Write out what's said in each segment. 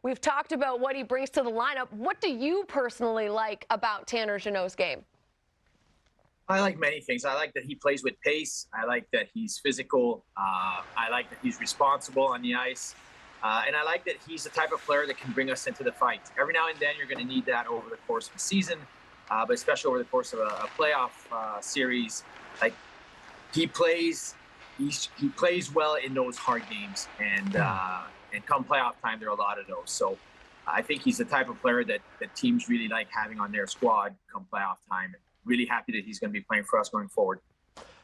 We've talked about what he brings to the lineup. What do you personally like about Tanner Jeannot's game? I like many things. I like that he plays with pace. I like that he's physical. I like that he's responsible on the ice. And I like that he's the type of player that can bring us into the fight. Every now and then you're going to need that over the course of a season, but especially over the course of a playoff series. Like he plays well in those hard games, and come playoff time, there are a lot of those. So I think he's the type of player that teams really like having on their squad come playoff time. Really happy that he's going to be playing for us going forward.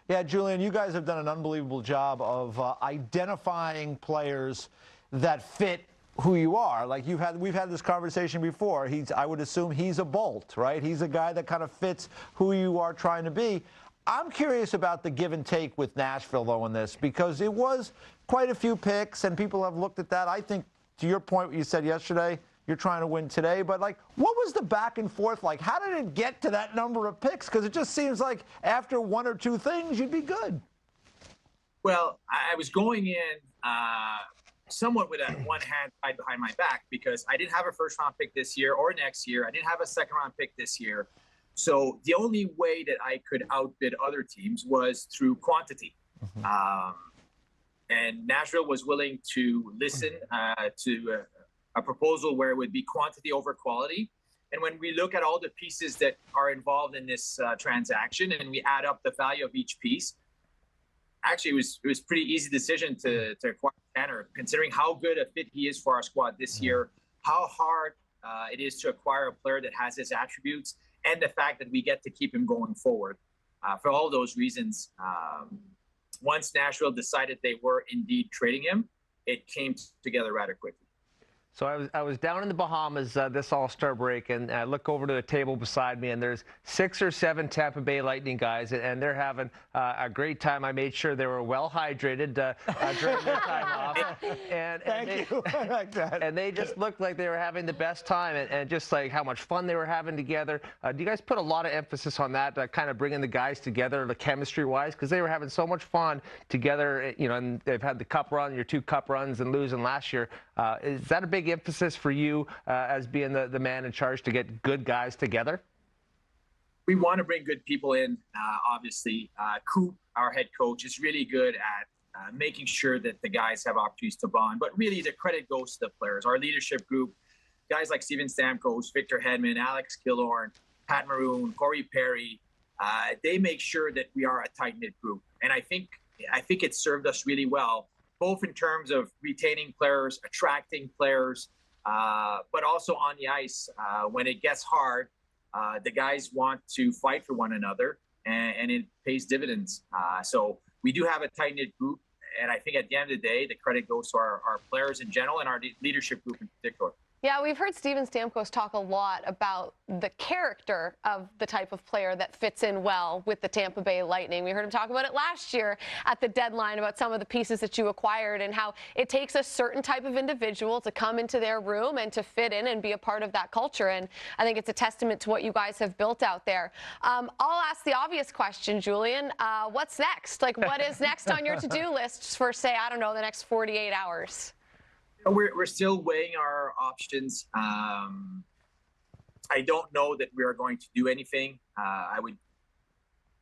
Yeah, Julian, you guys have done an unbelievable job of identifying players that fit who you are. Like we've had this conversation before. I would assume he's a Bolt, right? He's a guy that kind of fits who you are trying to be. I'm curious about the give and take with Nashville, though, in this, because it was quite a few picks, and people have looked at that. I think, to your point, what you said yesterday, you're trying to win today, but like, what was the back and forth like? How did it get to that number of picks? Because it just seems like after one or two things, you'd be good. Well, I was going in somewhat with one hand tied behind my back because I didn't have a first-round pick this year or next year. I didn't have a second-round pick this year. So the only way that I could outbid other teams was through quantity. And Nashville was willing to listen to a proposal where it would be quantity over quality. And when we look at all the pieces that are involved in this transaction and we add up the value of each piece, actually it was pretty easy decision to acquire Tanner, considering how good a fit he is for our squad this year, how hard it is to acquire a player that has his attributes, and the fact that we get to keep him going forward. For all those reasons, once Nashville decided they were indeed trading him, it came together rather quickly. So I was down in the Bahamas this All-Star break, and I look over to the table beside me, and there's 6 or 7 Tampa Bay Lightning guys, and they're having a great time. I made sure they were well hydrated during their time off. Thank you. I like that. And they just looked like they were having the best time, and just like how much fun they were having together. Do you guys put a lot of emphasis on that, kind of bringing the guys together, the chemistry-wise? Because they were having so much fun together, you know, and they've had the cup run, your 2 cup runs, and losing last year. Is that a big emphasis for you as being the man in charge to get good guys together? We want to bring good people in. Obviously, Coop, our head coach, is really good at making sure that the guys have opportunities to bond. But really, the credit goes to the players. Our leadership group, guys like Steven Stamkos, Victor Hedman, Alex Killorn, Pat Maroon, Corey Perry, they make sure that we are a tight-knit group. And I think it served us really well, both in terms of retaining players, attracting players, but also on the ice. When it gets hard, the guys want to fight for one another, and it pays dividends. So we do have a tight-knit group, and I think at the end of the day, the credit goes to our players in general and our leadership group in particular. Yeah, we've heard Steven Stamkos talk a lot about the character of the type of player that fits in well with the Tampa Bay Lightning. We heard him talk about it last year at the deadline about some of the pieces that you acquired and how it takes a certain type of individual to come into their room and to fit in and be a part of that culture. And I think it's a testament to what you guys have built out there. I'll ask the obvious question, Julian. What's next? Like, what is next on your to-do list for, say, I don't know, the next 48 hours? We're still weighing our options. I don't know that we are going to do anything. I would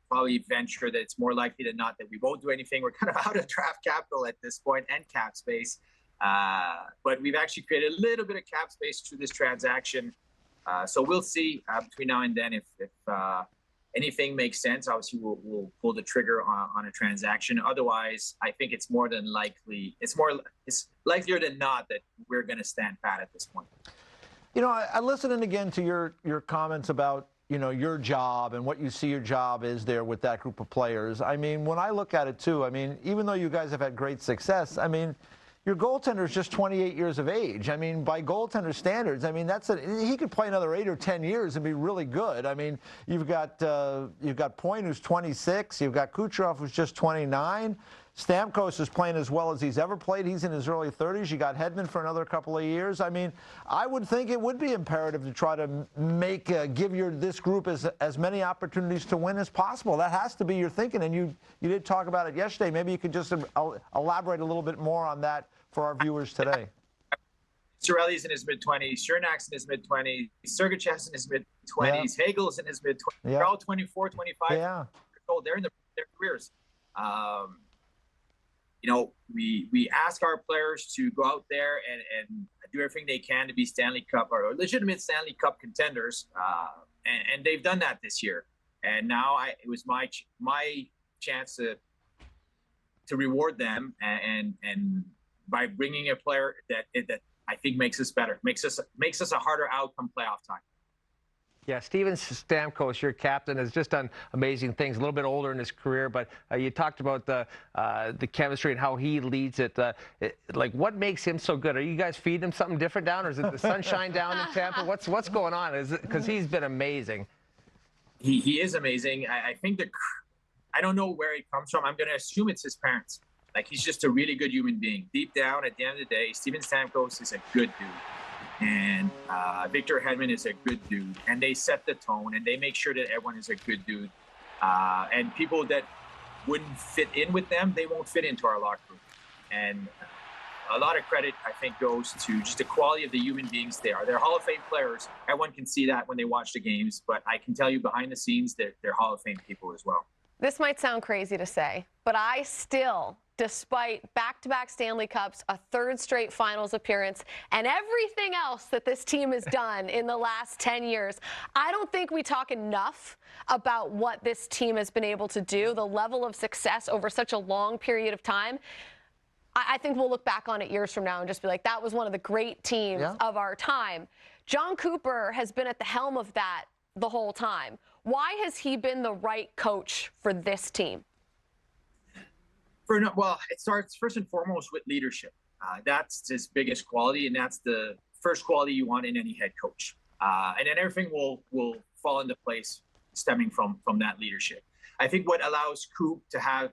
probably venture that it's more likely than not that we won't do anything. We're kind of out of draft capital at this point and cap space. But we've actually created a little bit of cap space through this transaction. So we'll see between now and then if anything makes sense. Obviously, we'll pull the trigger on a transaction. Otherwise, I think it's more than likely. It's likelier than not that we're going to stand pat at this point. You know, I listened again to your comments about, you know, your job and what you see your job is there with that group of players. I mean, when I look at it too, I mean, even though you guys have had great success, I mean, your goaltender is just 28 years of age. I mean, by goaltender standards, I mean, he could play another 8 or 10 years and be really good. I mean, you've got Point, who's 26. You've got Kucherov, who's just 29. Stamkos is playing as well as he's ever played. He's in his early 30s. You got Hedman for another couple of years. I mean, I would think it would be imperative to try to give this group as many opportunities to win as possible. That has to be your thinking, and you did talk about it yesterday. Maybe you could just elaborate a little bit more on that for our viewers today. Cirelli's in his mid-20s, Cernak's in his mid-20s, Sergachev's in his mid-20s, Hagel's in his mid-20s. Yeah. They're all 24, 25 Yeah. years old. They're in their careers. We ask our players to go out there and do everything they can to be Stanley Cup or legitimate Stanley Cup contenders, and they've done that this year. And now it was my chance to reward them, and by bringing a player that I think makes us better, makes us a harder outcome playoff time. Yeah, Steven Stamkos, your captain, has just done amazing things. A little bit older in his career, but you talked about the chemistry and how he leads it. Like, what makes him so good? Are you guys feeding him something different down, or is it the sunshine down in Tampa? What's going on? Is it because he's been amazing? He is amazing. I think I don't know where he comes from. I'm going to assume it's his parents. Like, he's just a really good human being. Deep down, at the end of the day, Steven Stamkos is a good dude. And Victor Hedman is a good dude. And they set the tone, and they make sure that everyone is a good dude. And people that wouldn't fit in with them, they won't fit into our locker room. And a lot of credit, I think, goes to just the quality of the human beings they are. They're Hall of Fame players. Everyone can see that when they watch the games. But I can tell you behind the scenes, they're Hall of Fame people as well. This might sound crazy to say, but I still, despite back-to-back Stanley Cups, a third straight finals appearance, and everything else that this team has done in the last 10 years, I don't think we talk enough about what this team has been able to do, the level of success over such a long period of time. I think we'll look back on it years from now and just be like, that was one of the great teams of our time. Jon Cooper has been at the helm of that the whole time. Why has he been the right coach for this team? Well, it starts first and foremost with leadership. That's his biggest quality, and that's the first quality you want in any head coach. And then everything will fall into place stemming from that leadership. I think what allows Coop to have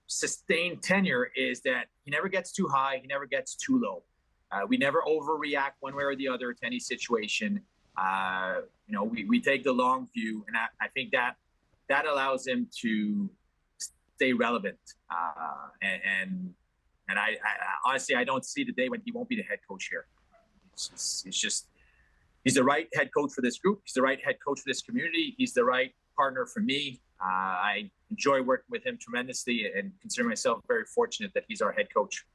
sustained tenure is that he never gets too high, he never gets too low. We never overreact one way or the other to any situation. We take the long view, and I think that allows him to stay relevant. And I honestly, I don't see the day when he won't be the head coach here. It's just he's the right head coach for this group. He's the right head coach for this community. He's the right partner for me. I enjoy working with him tremendously and consider myself very fortunate that he's our head coach.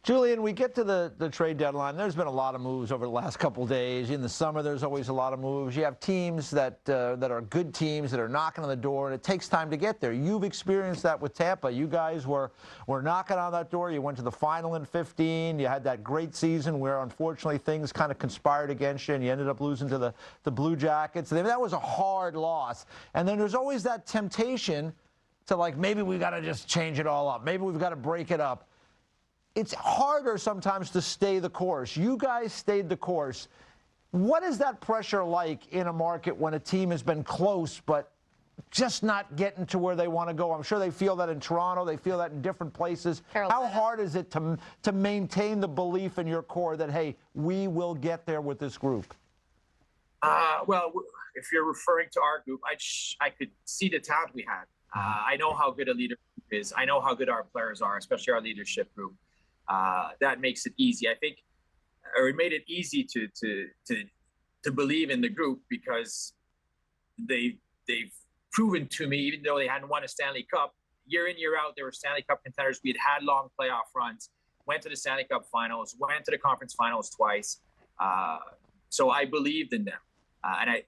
Julian, we get to the trade deadline. There's been a lot of moves over the last couple of days. In the summer, there's always a lot of moves. You have teams that are good teams that are knocking on the door, and it takes time to get there. You've experienced that with Tampa. You guys were knocking on that door. You went to the final in 15. You had that great season where, unfortunately, things kind of conspired against you, and you ended up losing to the Blue Jackets. That was a hard loss. And then there's always that temptation to, like, maybe we've got to just change it all up. Maybe we've got to break it up. It's harder sometimes to stay the course. You guys stayed the course. What is that pressure like in a market when a team has been close but just not getting to where they want to go? I'm sure they feel that in Toronto. They feel that in different places. Carolina. How hard is it to maintain the belief in your core that, hey, we will get there with this group? Well, if you're referring to our group, I could see the talent we had. I know how good a leadership is. I know how good our players are, especially our leadership group. That makes it easy. I think, or it made it easy to believe in the group because they've proven to me, even though they hadn't won a Stanley Cup, year in, year out, they were Stanley Cup contenders. We had long playoff runs, went to the Stanley Cup finals, went to the conference finals twice. So I believed in them. And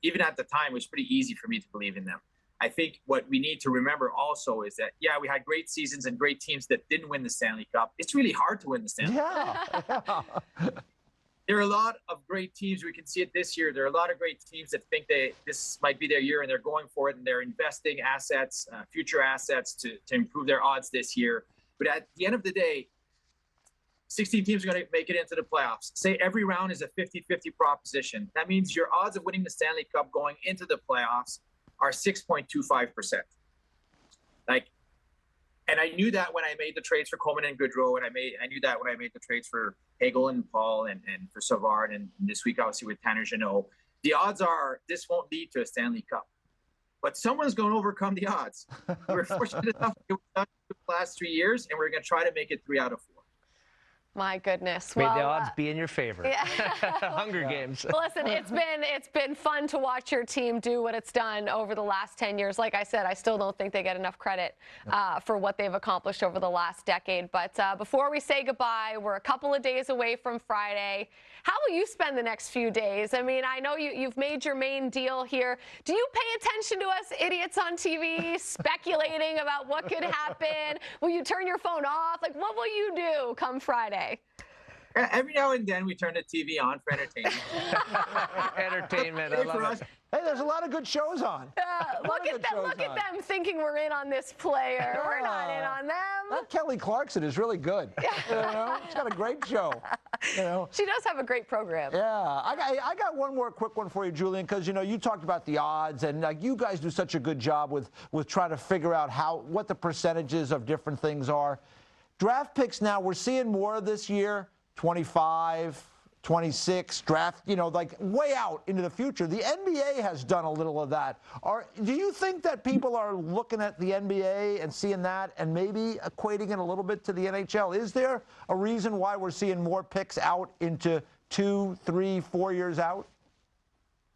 even at the time, it was pretty easy for me to believe in them. I think what we need to remember also is that, we had great seasons and great teams that didn't win the Stanley Cup. It's really hard to win the Stanley Cup. There are a lot of great teams. We can see it this year. There are a lot of great teams that think this might be their year, and they're going for it, and they're investing assets, future assets to improve their odds this year. But at the end of the day, 16 teams are going to make it into the playoffs. Say every round is a 50-50 proposition. That means your odds of winning the Stanley Cup going into the playoffs are 6.25%. And I knew that when I made the trades for Coleman and Goodrow, and I knew that when I made the trades for Hagel and Paul and for Savard, and this week obviously with Tanner Jeannot. The odds are this won't lead to a Stanley Cup. but someone's going to overcome the odds. We're fortunate enough to get done the last 3 years, and we're going to try to make it 3 out of 4. My goodness. May Well, the odds be in your favor. yeah. Hunger Games. Listen, it's been fun to watch your team do what it's done over the last 10 years. Like I said, I still don't think they get enough credit for what they've accomplished over the last decade. But before we say goodbye, we're a couple of days away from Friday. How will you spend the next few days? I mean, I know you've made your main deal here. Do you pay attention to us idiots on TV speculating about what could happen? Will you turn your phone off? Like, what will you do come Friday? Every now and then we turn the TV on for entertainment. Entertainment. I love it. Hey, there's a lot of good shows on. Look at them thinking we're in on this player. We're not in on them. That Kelly Clarkson is really good. You know, she's got a great show. You know. She does have a great program. Yeah, I got one more quick one for you, Julian, because you know you talked about the odds, and like you guys do such a good job with trying to figure out what the percentages of different things are. Draft picks now, we're seeing more this year, 25, 26 draft, you know, like way out into the future. The NBA has done a little of that. Do you think that people are looking at the NBA and seeing that and maybe equating it a little bit to the NHL? Is there a reason why we're seeing more picks out into 2, 3, 4 years out?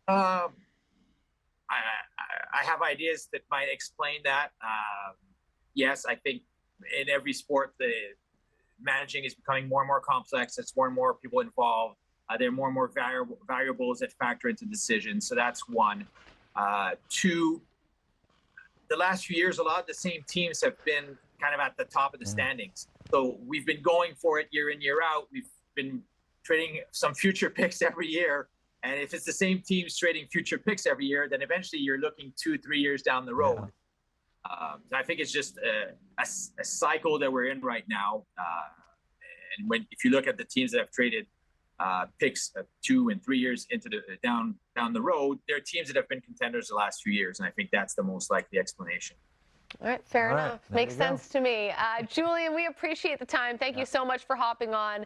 I have ideas that might explain that. Yes, I think in every sport, the managing is becoming more and more complex. There's more and more people involved. There are more and more variables that factor into decisions. So that's one. Two, the last few years, a lot of the same teams have been kind of at the top of the standings. So we've been going for it year in, year out. We've been trading some future picks every year. And if it's the same teams trading future picks every year, then eventually you're looking 2-3 years down the road. Yeah. I think it's just a cycle that we're in right now. And if you look at the teams that have traded picks 2 and 3 years into down the road, they're teams that have been contenders the last few years, and I think that's the most likely explanation. All right, fair All right, enough. there Makes you go. sense to me. Julian, we appreciate the time. Thank you so much for hopping on.